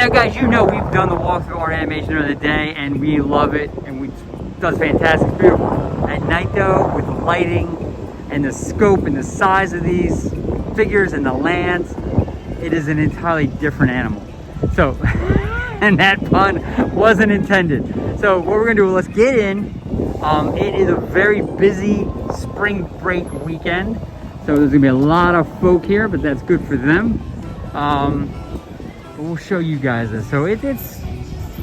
Now guys, you know we've done the walkthrough art animation of the day and we love it, and it does fantastic. It's beautiful. At night though, with the lighting and the scope and the size of these figures and the lands, it is an entirely different animal. So, and that pun wasn't intended. So what we're gonna do, let's get in. It is a very busy spring break weekend. So there's gonna be a lot of folk here, but that's good for them. But we'll show you guys this. So it's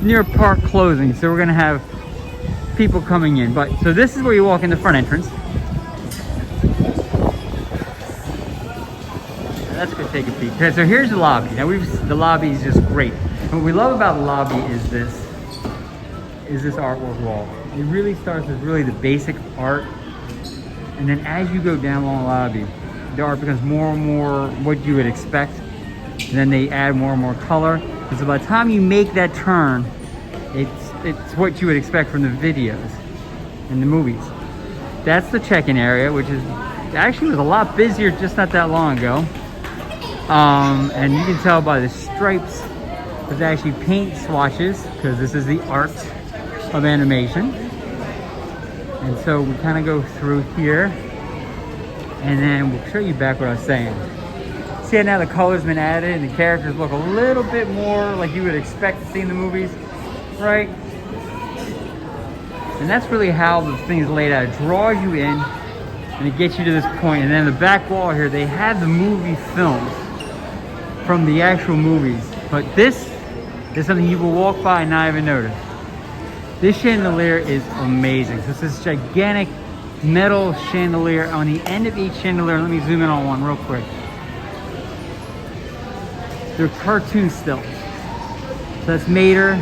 near park closing, so we're gonna have people coming in. But so this is where you walk in the front entrance. Let's go take a peek. Okay, so here's the lobby. Now the lobby is just great. And what we love about the lobby is this artwork wall. It really starts with really the basic art, and then as you go down along the lobby, the art becomes more and more what you would expect, and then they add more and more color. And so by the time you make that turn, it's what you would expect from the videos and the movies. That's the check-in area, which is actually was a lot busier just not that long ago. And you can tell by the stripes, there's actually paint swatches, because this is the art of animation. And so we kind of go through here, and then we'll show you back what I was saying. See how now the color's been added and the characters look a little bit more like you would expect to see in the movies, right? And that's really how the thing is laid out. It draws you in and it gets you to this point. And then the back wall here, they have the movie films from the actual movies. But this is something you will walk by and not even notice. This chandelier is amazing. So it's this gigantic metal chandelier. On the end of each chandelier, let me zoom in on one real quick. They're cartoon still. So that's Mater.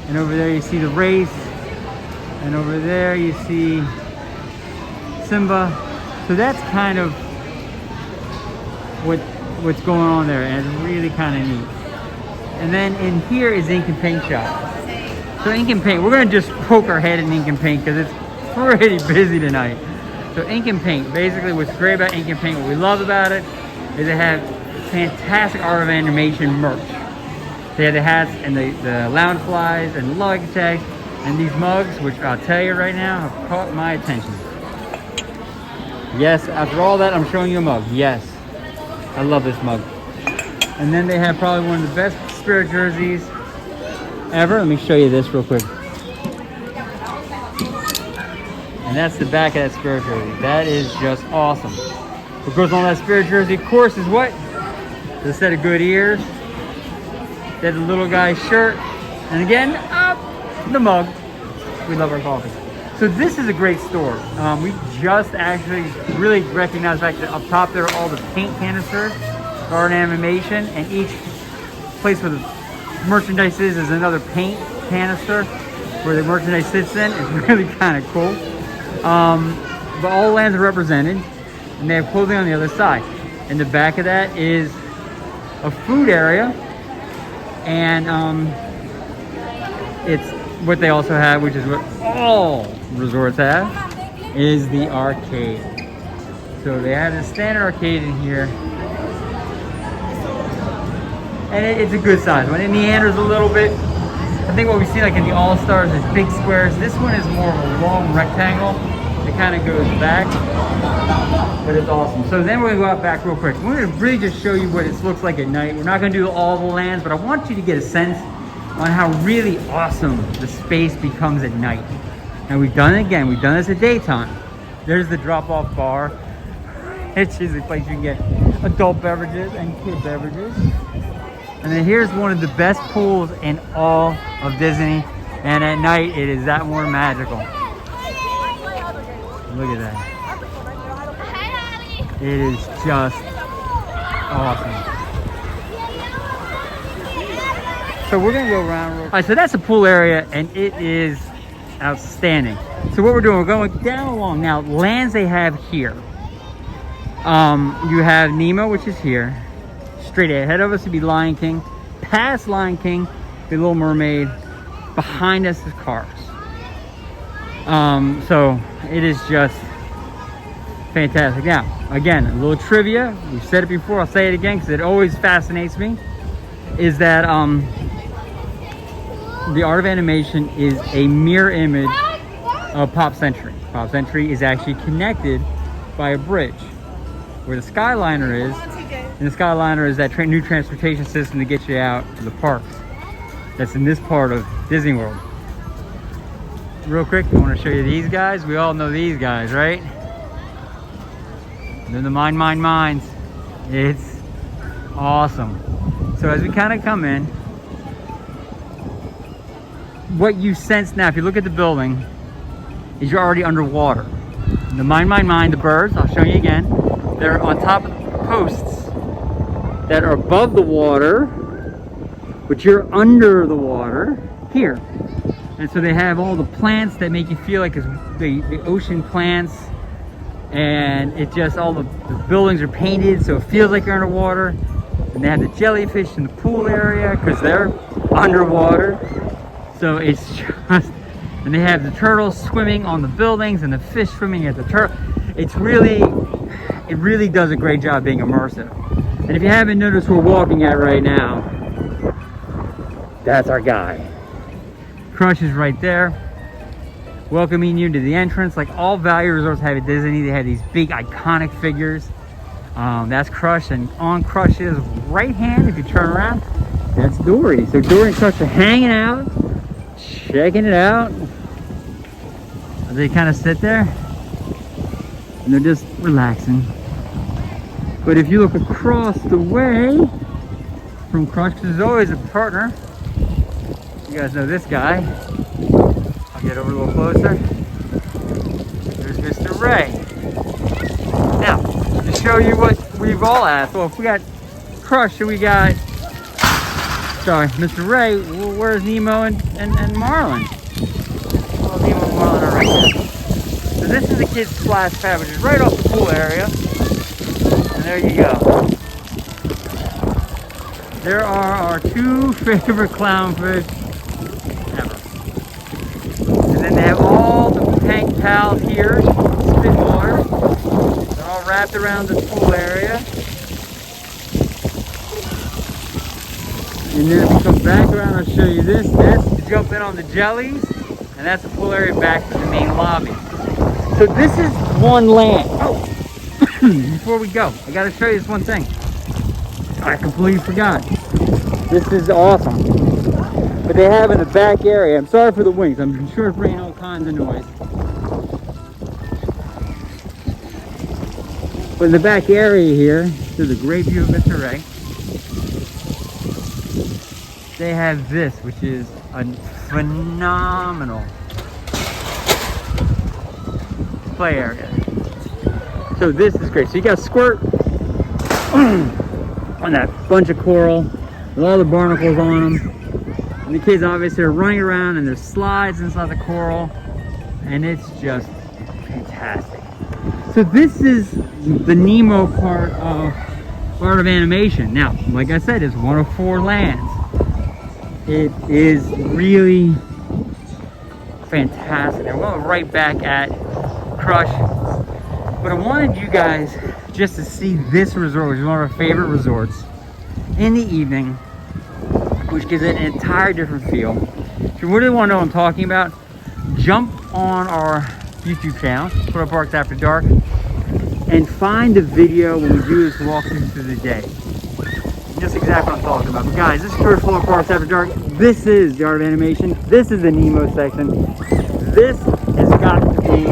And over there you see the race. And over there you see Simba. So that's kind of what's going on there, and it's really kind of neat. And then in here is ink and paint shop. So ink and paint, we're gonna just poke our head in ink and paint because it's pretty busy tonight. So ink and paint, basically what's great about ink and paint, what we love about it, is they have fantastic art of animation merch. They have the hats and the lounge flies and luggage tags and these mugs, which I'll tell you right now have caught my attention. Yes, after all that, I'm showing you a mug. Yes, I love this mug. And then they have probably one of the best spirit jerseys ever. Let me show you this real quick. And that's the back of that spirit jersey. That is just awesome. What goes on that spirit jersey, of course, is what? The set of good ears. There's a little guy's shirt. And again, the mug. We love our coffee. So this is a great store. We just actually really recognize the fact that up top there are all the paint canisters, art and animation, and each place where the merchandise is another paint canister where the merchandise sits in. It's really kind of cool. But all lands are represented, and they have clothing on the other side. In the back of that is a food area, and it's what they also have, which is what all resorts have, is the arcade. So they have a standard arcade in here, and it's a good size. When it meanders a little bit, I think what we see like in the All-Stars is big squares. This one is more of a long rectangle. It kind of goes back, but it's awesome. So then we're gonna go out back real quick. We're gonna really just show you what it looks like at night. We're not gonna do all the lands, but I want you to get a sense on how really awesome the space becomes at night. And we've done it again. We've done this at daytime. There's the drop-off bar. It's just a place you can get adult beverages and kid beverages. And then here's one of the best pools in all of Disney. And at night, it is that more magical. Look at that. It is just awesome. So we're gonna go around. All right, so that's the pool area, and it is outstanding. So what we're doing, we're going down along. Now, lands they have here. You have Nemo, which is here. Straight ahead of us would be Lion King. Past Lion King, the Little Mermaid. Behind us is Cars. So it is just fantastic. Now, again, a little trivia. We've said it before. I'll say it again because it always fascinates me. is that the art of animation is a mirror image of Pop Century. Pop Century is actually connected by a bridge, where the Skyliner is, and the Skyliner is that new transportation system to get you out to the parks. That's in this part of Disney World. Real quick, I want to show you these guys. We all know these guys, right? They're the Minds. It's awesome. So as we kind of come in, what you sense now, if you look at the building, is you're already underwater. The Mind, the birds, I'll show you again. They're on top of the posts that are above the water, but you're under the water here. And so they have all the plants that make you feel like it's the ocean plants. And it just, all the buildings are painted so it feels like you're underwater. And they have the jellyfish in the pool area because they're underwater. So it's just, and they have the turtles swimming on the buildings and the fish swimming at the turtle. It's really, it really does a great job being immersive. And if you haven't noticed, we're walking at right now, that's our guy. Crush is right there, welcoming you to the entrance. Like all value resorts have at Disney, they have these big iconic figures. That's Crush, and on Crush's right hand, if you turn around, that's Dory. So Dory and Crush are hanging out, checking it out. They kind of sit there and they're just relaxing. But if you look across the way from Crush, because there's always a partner. You guys know this guy. I'll get over a little closer. There's Mr. Ray. Now, to show you what we've all asked. Well, if we got Crush and we got, sorry, Mr. Ray, well, where's Nemo and Marlin? Well, Nemo and Marlin are right there. So this is the kids' splash pad, which is right off the pool area. And there you go. There are our two favorite clownfish ever. And then they have all the tank pals here, spin water. They're all wrapped around the pool area. And then if we come back around, I'll show you this. That's to jump in on the jellies. And that's the pool area back to the main lobby. So this is one land. Oh, before we go, I gotta show you this one thing. I completely forgot. This is awesome. But they have in the back area, I'm sorry for the wings, I'm sure it's bringing all kinds of noise. But in the back area here, there's a great view of Mr. Ray. They have this, which is a phenomenal play area. So this is great. So you got squirt on that bunch of coral with all the barnacles on them. And the kids obviously are running around and there's slides inside the coral. And it's just fantastic. So this is the Nemo part of Art of Animation. Now, like I said, it's one of 4 lands. It is really fantastic. I'm going right back at Crush. But I wanted you guys just to see this resort, which is one of our favorite resorts, in the evening, which gives it an entire different feel. If you really want to know what I'm talking about, jump on our YouTube channel, Florida Parks After Dark, and find the video when we do this walkthrough through the day. Just exactly what I'm talking about. But guys, this is Florida Parks After Dark. This is the Art of Animation. This is the Nemo section. This has got to be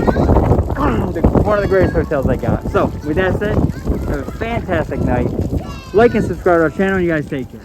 one of the greatest hotels I got. So, with that said, have a fantastic night. Like and subscribe to our channel. You guys take care.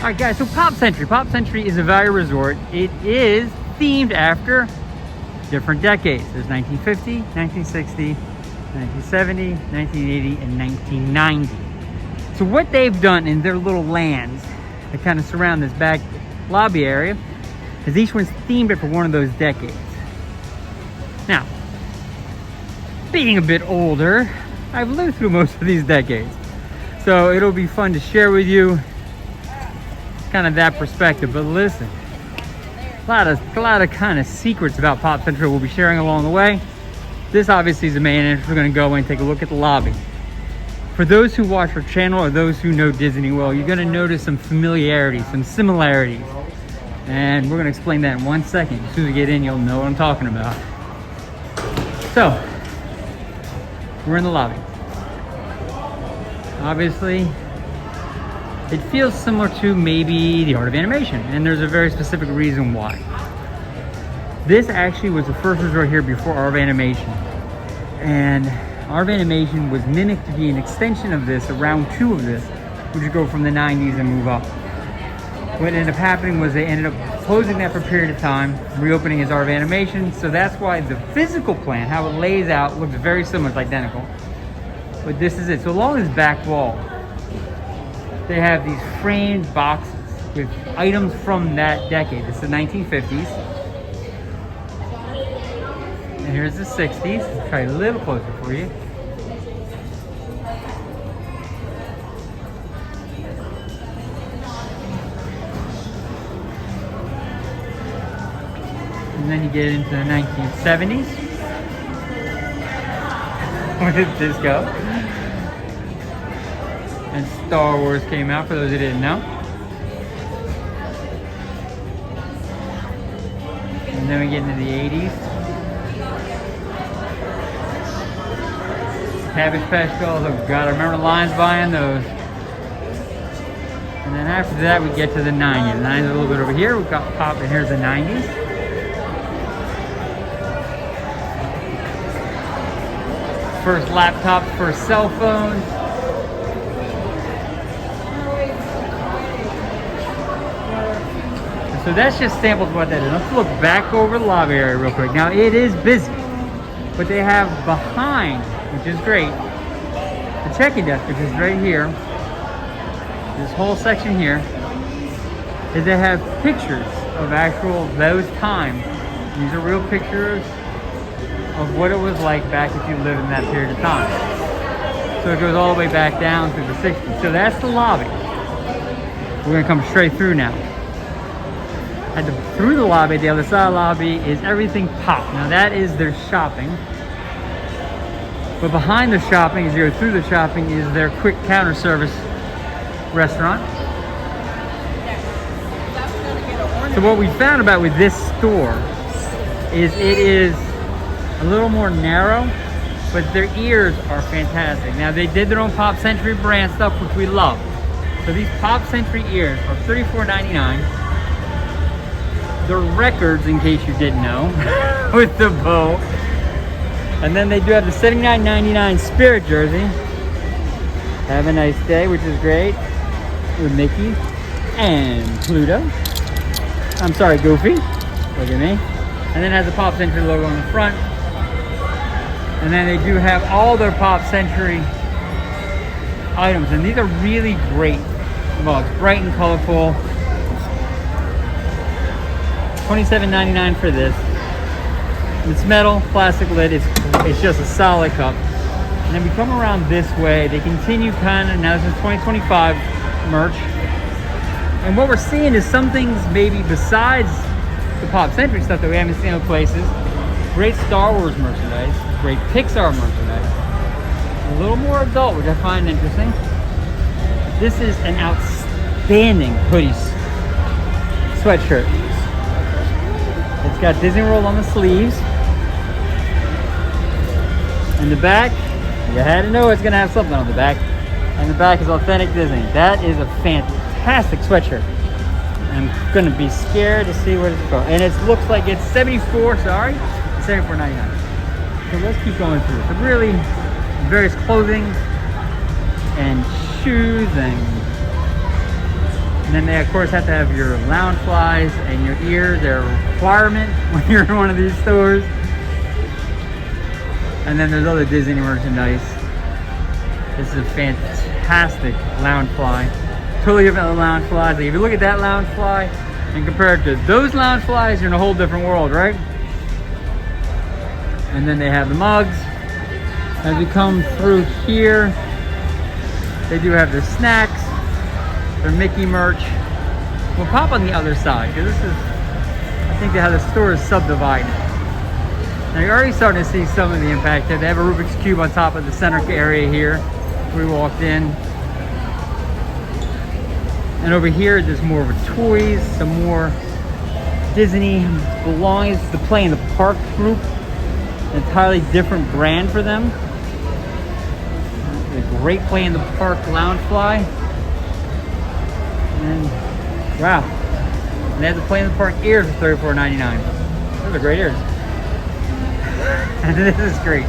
Alright guys, so Pop Century. Pop Century is a value resort. It is themed after different decades. There's 1950, 1960, 1970, 1980, and 1990. So what they've done in their little lands that kind of surround this back lobby area is each one's themed it for one of those decades. Now, being a bit older, I've lived through most of these decades. So it'll be fun to share with you kind of that perspective. But listen, a lot of kind of secrets about Pop Century we'll be sharing along the way. This obviously is the main entrance. We're going to go in and take a look at the lobby. For those who watch our channel or those who know Disney well, you're going to notice some familiarities, some similarities. And we're going to explain that in 1 second. As soon as we get in, you'll know what I'm talking about. So, we're in the lobby. Obviously, it feels similar to maybe the Art of Animation, and there's a very specific reason why. This actually was the first resort here before Art of Animation, and Art of Animation was mimicked to be an extension of this, a round 2 of this, which would go from the 90s and move up. What ended up happening was they ended up closing that for a period of time, reopening as Art of Animation, so that's why the physical plan, how it lays out, looks very similar, it's identical. But this is it. So along this back wall, they have these framed boxes with items from that decade. This is the 1950s. And here's the 60s. I'll try a little closer for you. And then you get into the 1970s. Where did this go? And Star Wars came out, for those who didn't know. And then we get into the 80s. Cabbage Patch Dolls, oh god, I remember lines buying those. And then after that we get to the 90s. The 90s are a little bit over here. We've got Pop, and here's the 90s. First laptops, first cell phones. So that's just samples of what that is. Let's look back over the lobby area real quick. Now it is busy, but they have behind, which is great, the check-in desk, which is right here. This whole section here is they have pictures of actual those times. These are real pictures of what it was like back if you lived in that period of time. So it goes all the way back down through the 60s. So that's the lobby. We're gonna come straight through now. Through the lobby, the other side of the lobby is everything Pop. Now that is their shopping. But behind the shopping, as you go through the shopping, is their quick counter service restaurant. So what we found about with this store is it is a little more narrow, but their ears are fantastic. Now they did their own Pop Century brand stuff, which we love. So these Pop Century ears are $34.99. They're records, in case you didn't know, with the bow. And then they do have the $79.99 Spirit jersey. Have a nice day, which is great. With Mickey and Pluto. I'm sorry, Goofy. Look at me. And then it has the Pop Century logo on the front. And then they do have all their Pop Century items. And these are really great. Well, it's bright and colorful. $27.99 for this. It's metal, plastic lid. It's just a solid cup. And then we come around this way. They continue kind of, now this is 2025 merch. And what we're seeing is some things maybe besides the Pop Century stuff that we haven't seen other places. Great Star Wars merchandise, great Pixar merchandise. A little more adult, which I find interesting. This is an outstanding hoodie sweatshirt. It's got Disney World on the sleeves. And the back, you had to know it's gonna have something on the back. And the back is authentic Disney. That is a fantastic sweatshirt. I'm gonna be scared to see what it's called. And it looks like it's $74.99. So let's keep going through. So really, various clothing and shoes and And then they of course have to have your lounge flies and your ear. They're a requirement when you're in one of these stores. And then there's other Disney merchandise. This is a fantastic lounge fly. Totally different than the lounge flies. Like if you look at that lounge fly and compare it to those lounge flies, you're in a whole different world, right? And then they have the mugs. As we come through here, they do have their snacks, their Mickey merch. We'll pop on the other side, because this is, I think how the store is subdivided. Now you're already starting to see some of the impact. They have a Rubik's Cube on top of the center area here. We walked in. And over here, there's more of a toys, some more Disney belongs to the Play in the Park group. An entirely different brand for them. A great Play in the Park lounge fly. And wow. And they have the Play in the Park ears for $34.99. Those are great ears. And this is great.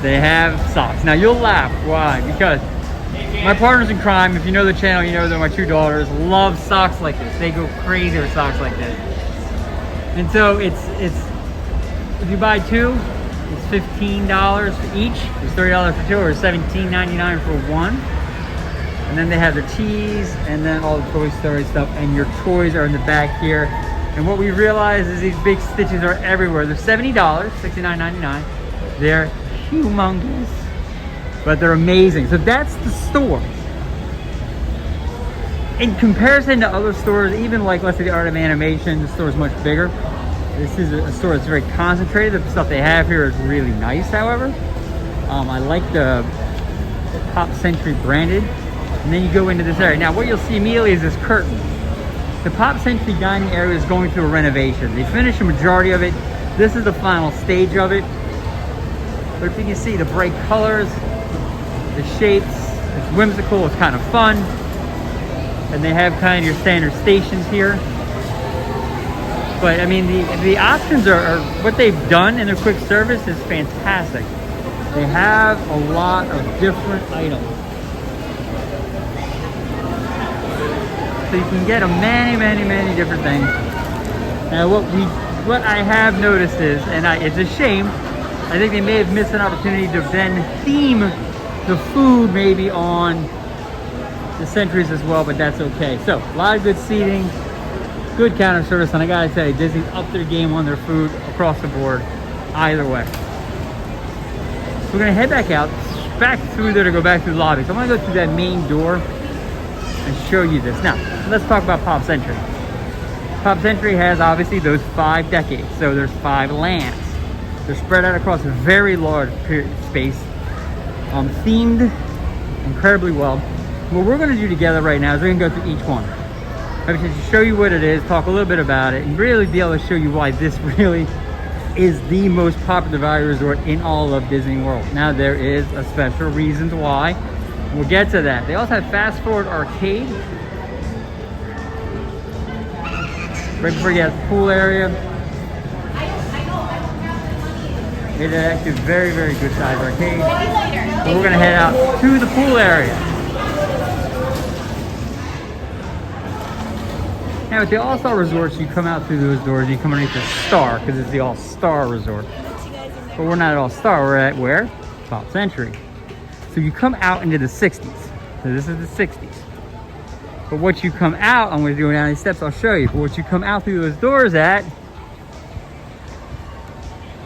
They have socks. Now you'll laugh. Why? Because my partners in crime, if you know the channel, you know that my two daughters love socks like this. They go crazy with socks like this. And so it's if you buy two, it's $15 for each. It's $30 for two, or $17.99 for one. And then they have their tees, and then all the Toy Story stuff, and your toys are in the back here. And what we realize is these big stitches are everywhere. They're $70, $69.99. They're humongous, but they're amazing. So that's the store. In comparison to other stores, even like, let's say the Art of Animation, the store is much bigger. This is a store that's very concentrated. The stuff they have here is really nice, however. I like the Pop Century branded. And then you go into this area. Now what you'll see immediately is this curtain. The Pop Century dining area is going through a renovation. They finished the majority of it. This is the final stage of it. But if you can see the bright colors, the shapes, it's whimsical, it's kind of fun. And they have kind of your standard stations here. But I mean, the options are what they've done in their quick service is fantastic. They have a lot of different items. So you can get many different things. Now what I have noticed is, and it's a shame, I think they may have missed an opportunity to then theme the food maybe on the Centuries as well, but that's okay. So a lot of good seating, good counter service, and I gotta tell you, Disney's up their game on their food across the board, either way. So we're gonna head back out, back through there to go back through the lobby. So I'm gonna go through that main door and show you this. Now, let's talk about Pop Century. Pop Century has obviously those 5 decades, so there's 5 lands. They're spread out across a very large space, themed incredibly well. What we're gonna do together right now is we're gonna go through each one. I'm going to show you what it is, talk a little bit about it, and really be able to show you why this really is the most popular value resort in all of Disney World. Now, there is a special reason why. We'll get to that. They also have Fast Forward Arcade. Right before you get the pool area. It's actually a very good size arcade. So we're going to head out to the pool area. Now with the All-Star Resorts, you come out through those doors, you come underneath the Star, because it's the All-Star Resort. But we're not at All-Star, we're at where? Pop Century. So you come out into the 60s. So this is the 60s. But what you come out, I'm going to go down these steps, I'll show you. But what you come out through those doors at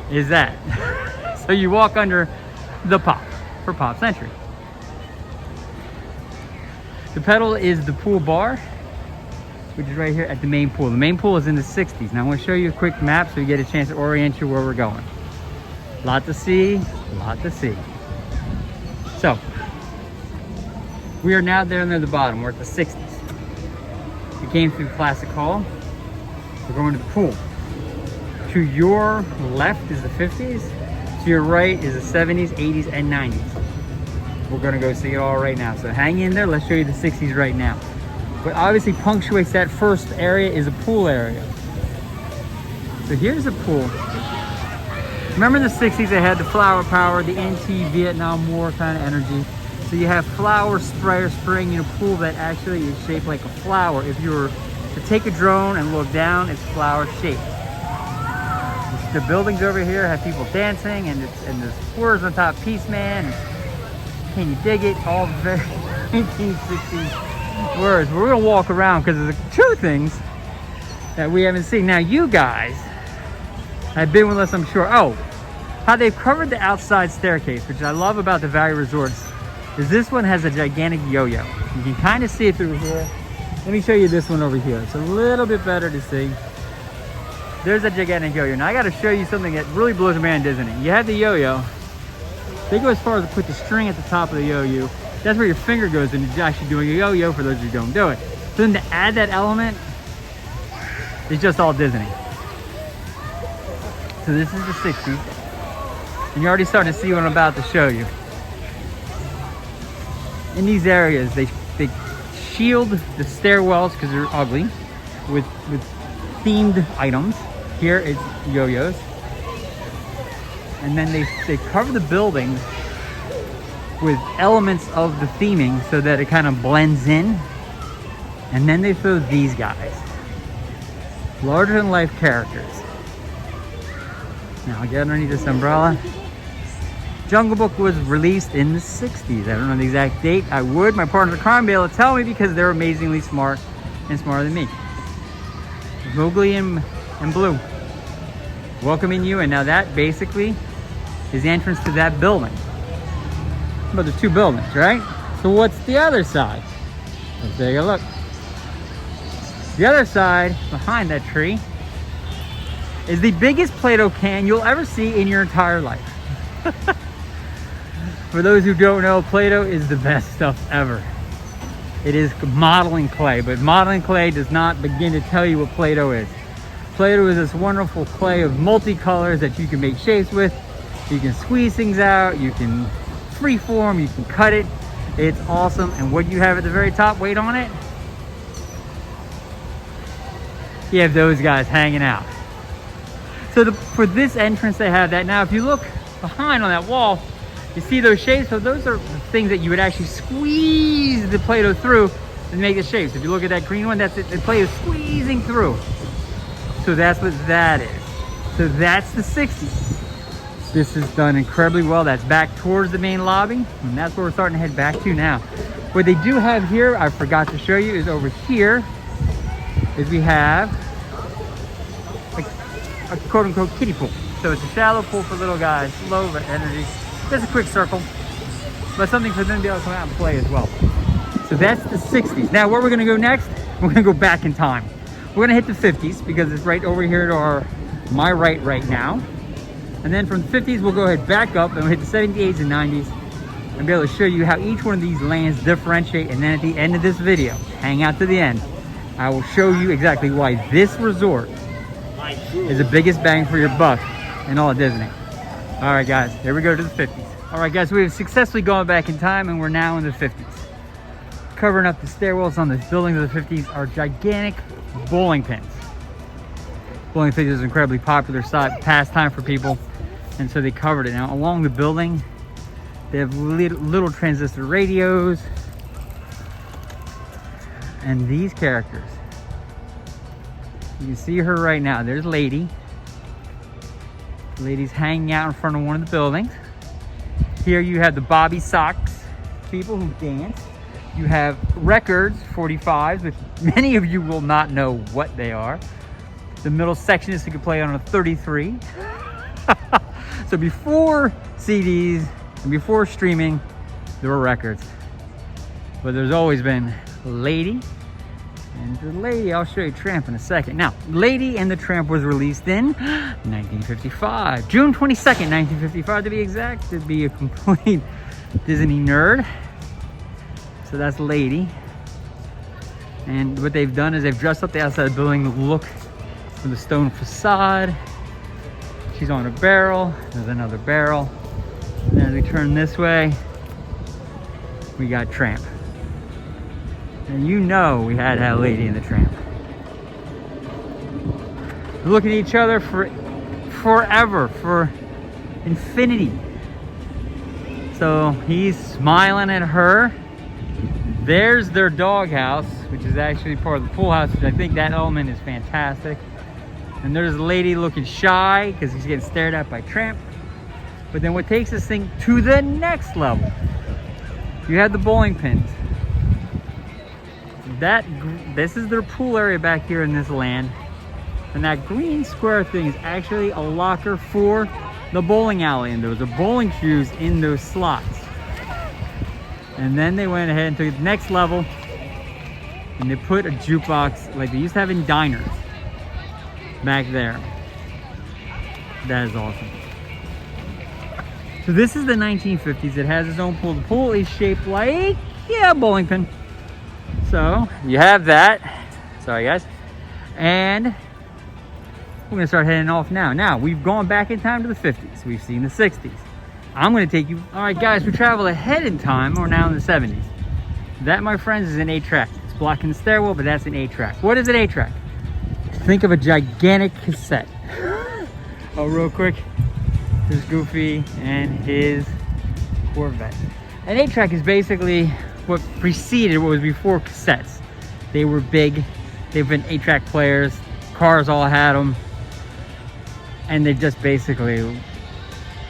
is that. So you walk under the Pop for Pop Century. The pedal is the pool bar, which is right here at the main pool. The main pool is in the 60s. Now I'm going to show you a quick map so you get a chance to orient you where we're going. Lot to see, lot to see. So, we are now there near the bottom. We're at the 60s. We came through Classic Hall. We're going to the pool. To your left is the 50s. To your right is the 70s, 80s, and 90s. We're going to go see it all right now. So hang in there. Let's show you the 60s right now. What obviously punctuates that first area is a pool area. So here's a pool. Remember in the 60s they had the flower power, the anti-Vietnam War kind of energy. So you have flower sprayer spraying in a pool that actually is shaped like a flower. If you were to take a drone and look down, it's flower shaped. The buildings over here have people dancing, and there's words on top, Peace Man, and Can You Dig It? All very 1960s words. We're gonna walk around because there's two things that we haven't seen. Now you guys have been with us, I'm sure. Oh, how they've covered the outside staircase, which I love about the Valley Resorts, is this one has a gigantic yo-yo. You can kind of see it through here. Let me show you this one over here. It's a little bit better to see. There's a gigantic yo-yo. Now I got to show you something that really blows my mind, doesn't it? You have the yo-yo. They go as far as to put the string at the top of the yo-yo. That's where your finger goes, and it's actually doing a yo-yo for those who don't do it. So then to add that element, it's just all Disney. So this is the 60s. And you're already starting to see what I'm about to show you. In these areas, they shield the stairwells because they're ugly with themed items. Here it's yo-yos. And then they cover the building with elements of the theming so that it kind of blends in. And then they throw these guys. Larger than life characters. Now I'll get underneath this umbrella. Jungle Book was released in the 60s. I don't know the exact date. I would. My partner in crime be able to tell me because they're amazingly smart and smarter than me. Mowgli and Blue welcoming you, and now that basically is the entrance to that building. But there's two buildings, right? So what's the other side? Let's take a look. The other side, behind that tree, is the biggest Play-Doh can you'll ever see in your entire life. For those who don't know, Play-Doh is the best stuff ever. It is modeling clay, but modeling clay does not begin to tell you what Play-Doh is. Play-Doh is this wonderful clay of multicolors that you can make shapes with. You can squeeze things out, you can freeform, you can cut it. It's awesome. And what you have at the very top, weight on it, you have those guys hanging out. So for this entrance, they have that. Now, if you look behind on that wall, you see those shapes. So those are the things that you would actually squeeze the Play-Doh through to make the shapes. If you look at that green one, that's it. The Play-Doh squeezing through. So that's what that is. So that's the 60s. This is done incredibly well. That's back towards the main lobby, and that's where we're starting to head back to now. What they do have here, I forgot to show you, is over here is we have a quote-unquote kiddie pool. So it's a shallow pool for little guys, low energy. Just a quick circle, but something for them to be able to come out and play as well. So that's the 60s. Now where we're gonna go next, we're gonna go back in time. We're gonna hit the 50s because it's right over here to my right now. And then from the 50s, we'll go ahead back up and we'll hit the 70s, 80s, and 90s and be able to show you how each one of these lands differentiate. And then at the end of this video, hang out to the end, I will show you exactly why this resort is the biggest bang for your buck in all of Disney. All right, guys, here we go to the 50s. All right, guys, we have successfully gone back in time and we're now in the 50s. Covering up the stairwells on this building of the 50s are gigantic bowling pins. Bowling pins is an incredibly popular pastime for people, and so they covered it. Now, along the building, they have little transistor radios, and these characters. You can see her right now. There's Lady. Lady's hanging out in front of one of the buildings. Here you have the Bobby Sox people who dance. You have records, 45s, which many of you will not know what they are. The middle section is you can play on a 33. So before CDs and before streaming, there were records. But there's always been Lady. And the Lady, I'll show you Tramp in a second. Now, Lady and the Tramp was released in 1955. June 22nd, 1955 to be exact, to be a complete Disney nerd. So that's Lady. And what they've done is they've dressed up the outside of the building to look for the stone facade. She's on a barrel. There's another barrel. And as we turn this way, we got Tramp. And you know we had to have Lady and the Tramp. Look at each other for forever, for infinity. So he's smiling at her. There's their doghouse, which is actually part of the pool house, which I think that element is fantastic. And there's a lady looking shy because he's getting stared at by Tramp. But then what takes this thing to the next level, you have the bowling pins. This is their pool area back here in this land. And that green square thing is actually a locker for the bowling alley. And there was a bowling shoes in those slots. And then they went ahead and took it to the next level. And they put a jukebox like they used to have in diners back there. That is awesome. So this is the 1950s. It has its own pool. The pool is shaped like, yeah, a bowling pin. So you have that. Sorry guys. And we're gonna start heading off now. Now we've gone back in time to the 50s. We've seen the 60s. I'm gonna take you, all right guys, we travel ahead in time. We're now in the 70s. That, my friends, is an 8-track. It's blocking the stairwell, but that's an 8-track. What is an 8-track? Think of a gigantic cassette. Oh, real quick, there's Goofy and his Corvette. An 8-track is basically what preceded what was before cassettes. They were big. They've been 8-track players. Cars all had them. And they just basically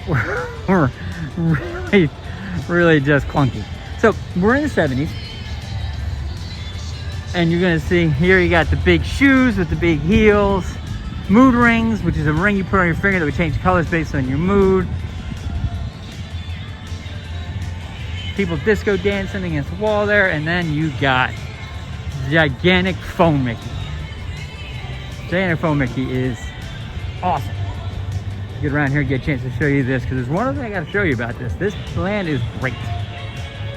were really just clunky. So we're in the 70s. And you're gonna see here you got the big shoes with the big heels. Mood rings, which is a ring you put on your finger that would change colors based on your mood. People disco dancing against the wall there. And then you got gigantic foam Mickey. Gigantic foam Mickey is awesome. Get around here and get a chance to show you this, because there's one other thing I gotta show you about this. This land is great.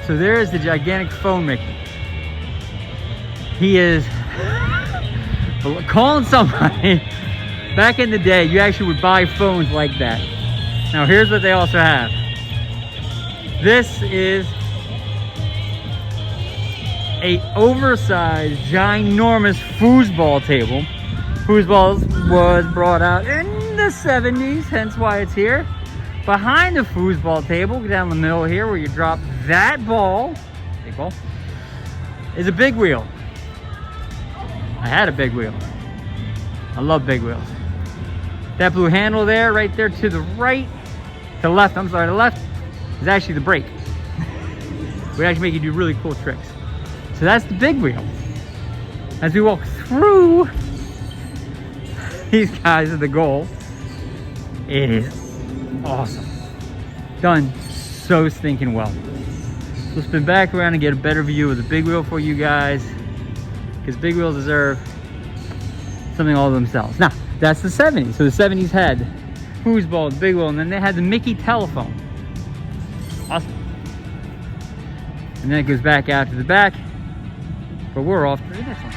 So there is the gigantic foam Mickey. He is calling somebody. Back in the day, you actually would buy phones like that. Now here's what they also have. This is a oversized, ginormous foosball table. Foosball was brought out in the 70s, hence why it's here. Behind the foosball table, down the middle here where you drop that ball, big ball, is a big wheel. I had a big wheel. I love big wheels. That blue handle there, right there to the right, to the left, I'm sorry, the left is actually the brake. We actually make you do really cool tricks. So that's the big wheel. As we walk through these guys at the goal, it is awesome. Done so stinking well. We'll spin back around and get a better view of the big wheel for you guys, because big wheels deserve something all themselves. Now, that's the 70s. So the 70s had foosball, the big wheel, and then they had the Mickey telephone. Awesome. And then it goes back out to the back, but we're off to the next one.